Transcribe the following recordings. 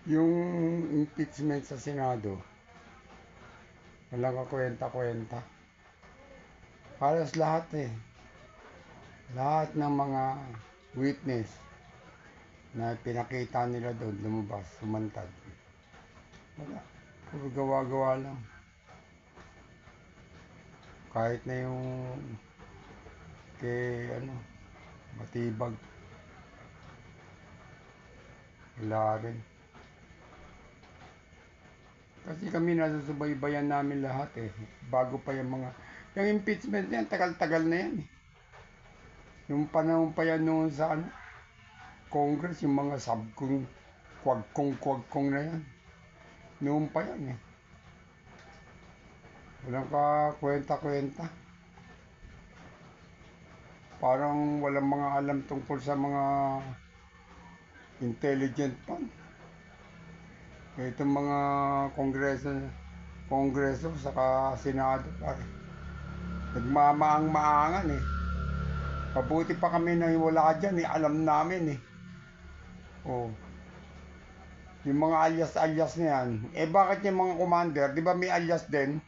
Yung impeachment sa Senado, walang kakwenta-kwenta. Halos lahat eh. Lahat ng mga witness na pinakita nila doon, lumabas, sumantad. Wala. Puro gawa-gawa lang. Kahit na yung kay Matibag, wala rin. Kasi kami nasusubaybayan namin lahat eh. Bago pa yung mga... Yung impeachment yan, tagal-tagal na yan eh. Yung panahon pa yan noon sa Congress, yung mga sabkong, kwagkong na yan. Noon pa yan eh. Walang ka kwenta-kwenta. Parang walang mga alam tungkol sa mga intelligent pa. Itong mga kongreso saka senado nagmamaang-maangan eh. Mabuti pa kami na wala dyan eh, alam namin eh. Oh. Yung mga alias-alias na yan. Eh bakit yung mga commander, di ba may alias din?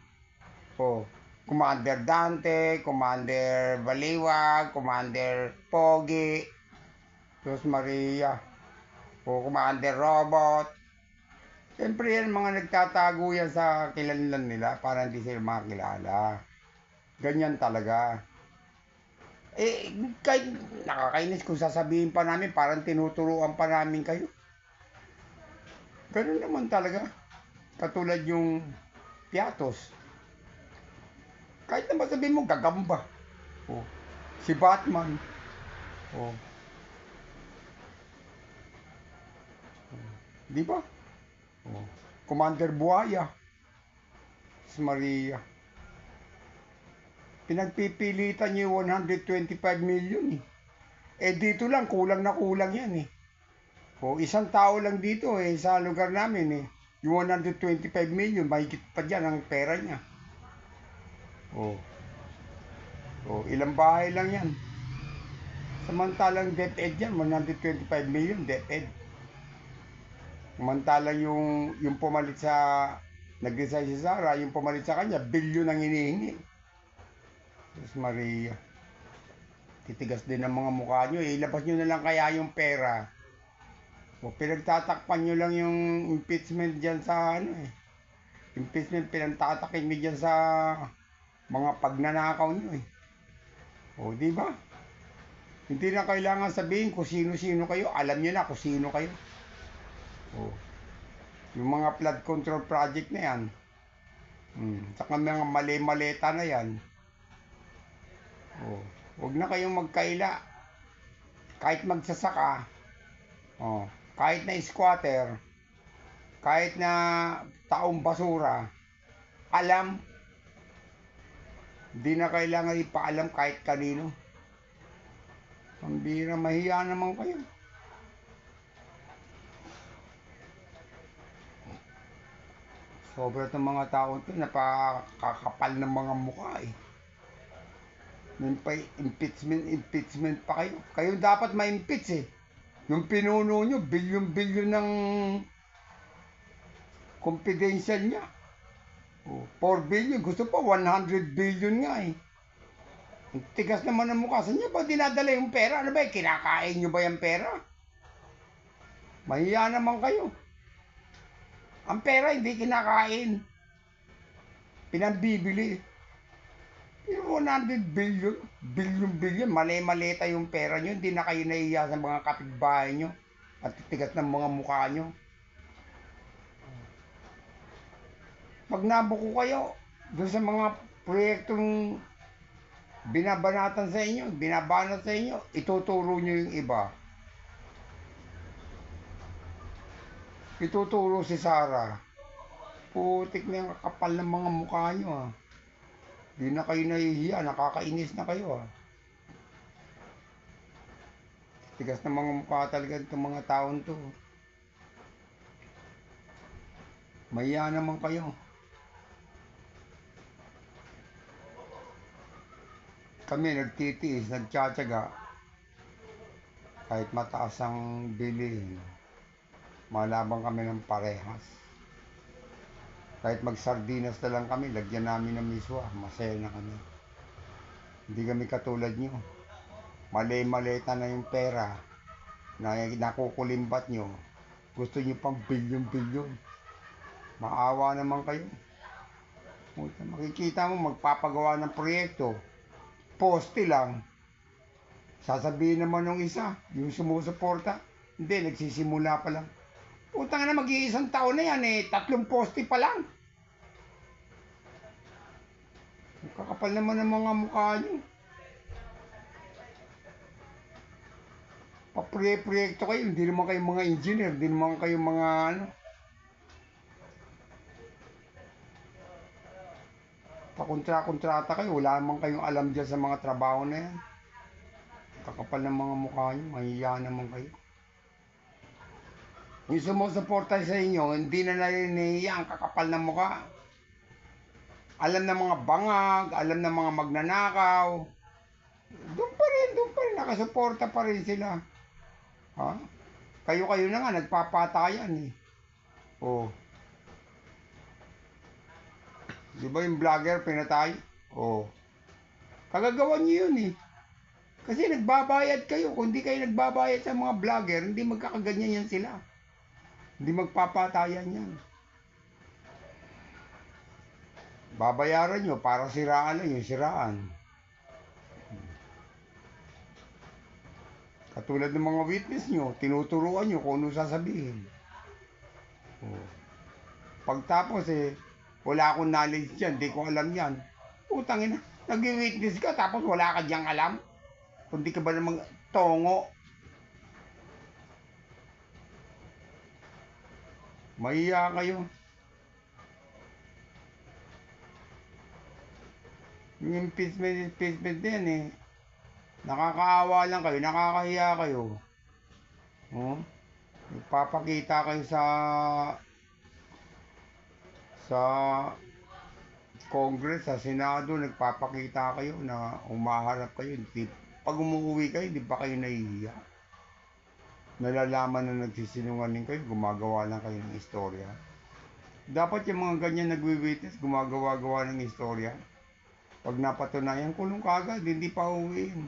Oh. Commander Dante, Commander Baliwag, Commander Pogi, Diyos Maria, o Commander Robot. Siyempre yan, mga nagtatago yan sa kilanlan nila para hindi sila makilala. Ganyan talaga. Eh, kahit nakakainis kung sasabihin pa namin, parang tinuturuan pa namin kayo. Ganun naman talaga. Katulad yung Piatos. Kahit naman sabihin mo, gagamba. Oh. Si Batman. Oh. Di ba? Oh. Commander Buaya. Si Maria. Pinagpipilitan niyo yung 125 million eh. Eh dito lang, kulang na kulang yan eh. O isang tao lang dito eh, sa lugar namin eh. Yung 125 million, mahigit pa dyan ang pera niya. O. O, ilang bahay lang yan. Samantalang DepEd yan, 125 million DepEd. Samantalang yung pumalit sa, nag-resign si Sara, yung pumalit sa kanya, bilyon ang hinihingi. Diyos Maria. Titigas din ang mga mukha nyo. Ilabas nyo na lang kaya yung pera. O pinagtatakpan nyo lang yung impeachment dyan sa impeachment pinagtatakin nyo dyan sa mga pagnanakaw nyo eh. O di ba? Hindi na kailangan sabihin kung sino-sino kayo. Alam nyo na kung sino kayo. O. Yung mga flood control project na yan. Saka mga mali-maleta na yan. O. Huwag na kayong magkaila. Kahit magsasaka. O. Kahit na squatter. Kahit na taong basura. Alam. Hindi na kailangan ipaalam kahit kanino. Pambira, mahiya naman kayo. Sobra itong mga tao ito, napakakapal ng mga mukha eh. Impeachment pa kayo. Kayo dapat ma-impeach eh. Yung pinuno nyo, bilyon-bilyon ng confidential niya. 4 billion, gusto pa 100 billion nga eh. Ang tigas naman ng mukha. Saan niya ba dinadala yung pera? Ano ba, kinakain nyo ba yung pera? Mahiya naman kayo. Ang pera hindi kinakain. Pinambibili. Yung 100 billion, billion, mali-maleta yung pera nyo. Hindi na kayo nahiya sa mga kapitbahay nyo. At tigas ng mga mukha nyo. Pag nabuko kayo, doon sa mga proyektong binabanat sa inyo, ituturo nyo yung iba. Ituturo si Sara. Putik na yung kapal ng mga mukha nyo ah. Di na kayo nahihiya, nakakainis na kayo ah. Tigas ng mga mukha talaga itong mga taon to. Mahiya naman kayo. Kami nagtitiis, nagtsatsaga. Kahit mataas ang bilihin. Malabang kami ng parehas. Kahit magsardinas na lang kami, lagyan namin ng miswa, masaya na kami. Hindi kami katulad nyo. Mali-maleta na yung pera na nakukulimbat nyo. Gusto nyo pang bilyon-bilyon. Maawa naman kayo. Makikita mo, magpapagawa ng proyekto. Poste lang. Sasabihin naman ng isa, yung sumusuporta, hindi, nagsisimula pa lang. Utang na mag-iisang taon na yan 3 poste pa lang. Kakapal naman ng mga mukha nyo. Paproyekto kayo, hindi naman kayo mga engineer, hindi naman kayo mga pakontrata kayo, wala naman kayong alam dyan sa mga trabaho na yan. Kakapal ng mga mukha nyo, mahiya naman kayo. Yung sumusuporta sa inyo, hindi na naliniya ang kakapal ng mukha. Alam ng mga bangag, alam ng mga magnanakaw. Doon pa rin, nakasuporta pa rin sila. Ha? Kayo na nga, nagpapatayan Oh. Di ba yung vlogger pinatay? Oh. Kagagawan nyo yun Kasi nagbabayad kayo. Kung di kayo nagbabayad sa mga vlogger, hindi magkakaganyan yan sila. Hindi magpapatayan yan. Babayaran nyo para siraan lang yung siraan. Katulad ng mga witness nyo, tinuturuan nyo kung ano sasabihin. Pagtapos wala akong knowledge dyan, di ko alam yan. Utangin na, nag-witness ka tapos wala ka diyang alam. Kung di ka ba namang tongo. Mahiya kayo. Yung impeachment din nakakaawa lang kayo, nakakahiya kayo. Nagpapakita kayo sa Congress, sa Senado, nagpapakita kayo na umaharap kayo. Pag umuwi kayo, di ba kayo nahihiya? Nalalaman na nagsisinungaling kayo, gumagawa lang kayo ng istorya. Dapat yung mga ganyan nagwi-witness, gumagawa-gawa ng istorya. Pag napatunayan, kulong kagad, hindi pa uwiin.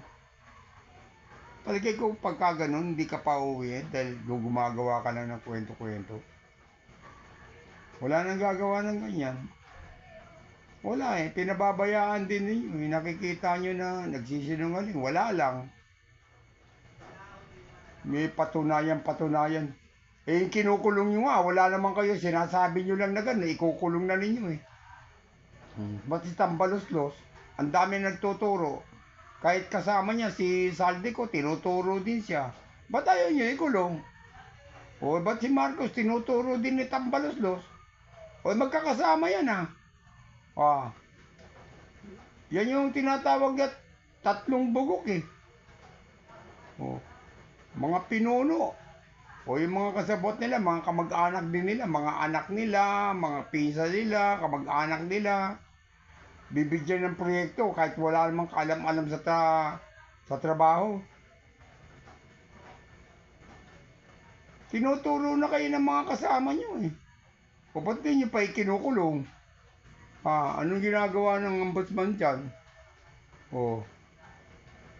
Palagay ko pagka ganun, hindi ka pa uwiin dahil gumagawa ka lang ng kwento-kwento. Wala nang gagawa ng ganyan. Wala pinababayaan din ninyo. Nakikita nyo na nagsisinungaling. Wala lang. May patunayan. Yung kinukulong nyo nga, wala naman kayo. Sinasabi nyo lang na gano'n, ikukulong na ninyo Ba't si Tambaluslos? Ang dami nagtuturo. Kahit kasama niya, si Saldico, tinuturo din siya. Ba't ayaw nyo ikulong? O ba't si Marcos, tinuturo din ni Tambaluslos? O magkakasama yan yan yung tinatawag na 3 bugok mga pinuno. O yung mga kasabot nila, mga kamag-anak din nila, mga anak nila, mga pinsa nila, kamag-anak nila. Bibigyan ng proyekto kahit wala namang kaalam-alam sa trabaho. Tinuturo na kayo ng mga kasama nyo O ba't di nyo pa ikinukulong? Anong ginagawa ng ombudsman dyan?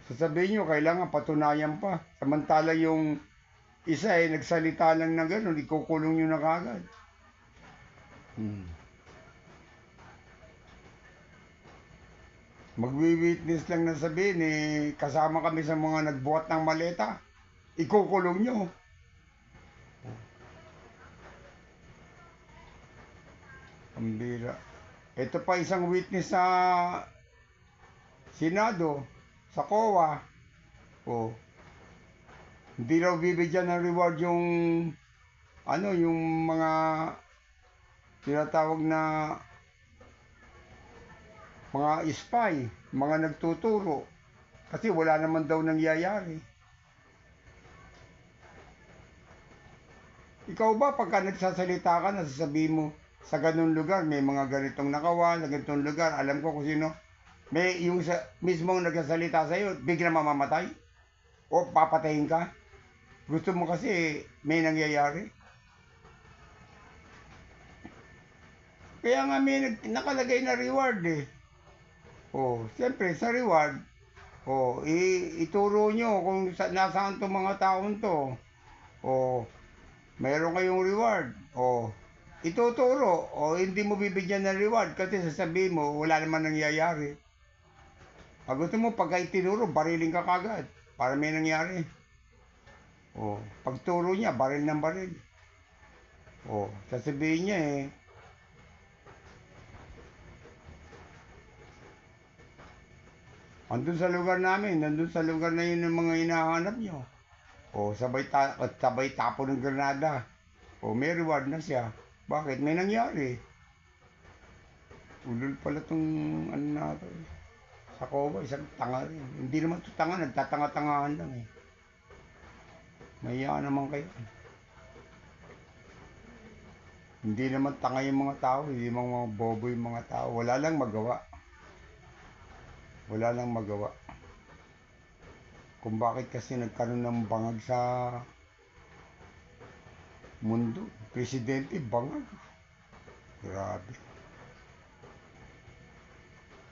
Sasabihin nyo, kailangan patunayan pa. Samantala yung isa nagsalita lang na gano'n, ikukulong nyo na kagad. Magwi-witness lang na sabihin, kasama kami sa mga nagbuhat ng maleta. Ikukulong nyo. Pambira. Ito pa isang witness sa Senado, sa COA. Hindi raw bibigyan ng reward yung mga tinatawag na mga spy, mga nagtuturo. Kasi wala naman daw nangyayari. Ikaw ba pagka nagsasalita ka, nasasabihin mo, sa ganung lugar, may mga ganitong nakawan, sa ganitong lugar, alam ko kung sino. May yung mismong nagsasalita sa iyo, biglang mamamatay? O papatayin ka? Gusto mo kasi may nangyayari? Kaya nga may nakalagay na reward eh. Siyempre sa reward, ituro nyo kung nasaan itong mga taon to. Mayroon kayong reward. Ituturo. Hindi mo bibigyan ng reward kasi sasabihin mo, wala naman nangyayari. Pag gusto mo, pagka itinuro, bariling ka kagad para may nangyari. Pagturo niya, baril ng baril. Sasabihin niya andun sa lugar namin, nandun sa lugar na yun ng mga hinahanap nyo. Sabay tapo ng granada. May reward na siya. Bakit? May nangyari. Ulol pala tong ano na to. Sa Coba, isang tanga rin. Hindi naman to tanga, nagtatanga-tangahan lang eh. Mahiya naman kayo. Hindi naman tanga yung mga tao, hindi mga bobo yung mga tao. Wala lang magawa. Wala lang magawa. Kung bakit kasi nagkaroon ng bangag sa mundo. Presidente, bangag. Grabe.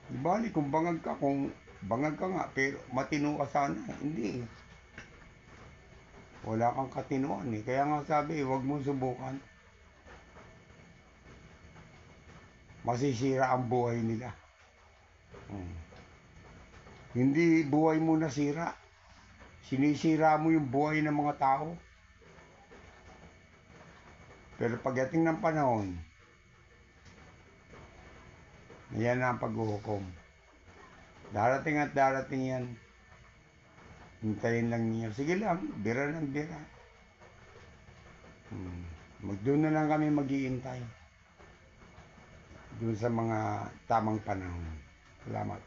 Di bali, kung bangag ka nga, pero matino ka sana. Hindi. Wala kang katinuan eh. Kaya nga sabi, huwag mong subukan. Masisira ang buhay nila. Hindi buhay mo nasira. Sinisira mo yung buhay ng mga tao. Pero pagdating ng panahon, yan ang paghuhukom. Darating at darating yan. Hintayin lang niyo. Sige lang, bira ng bira. Doon na lang kami mag-iintay. Doon sa mga tamang panahon. Salamat.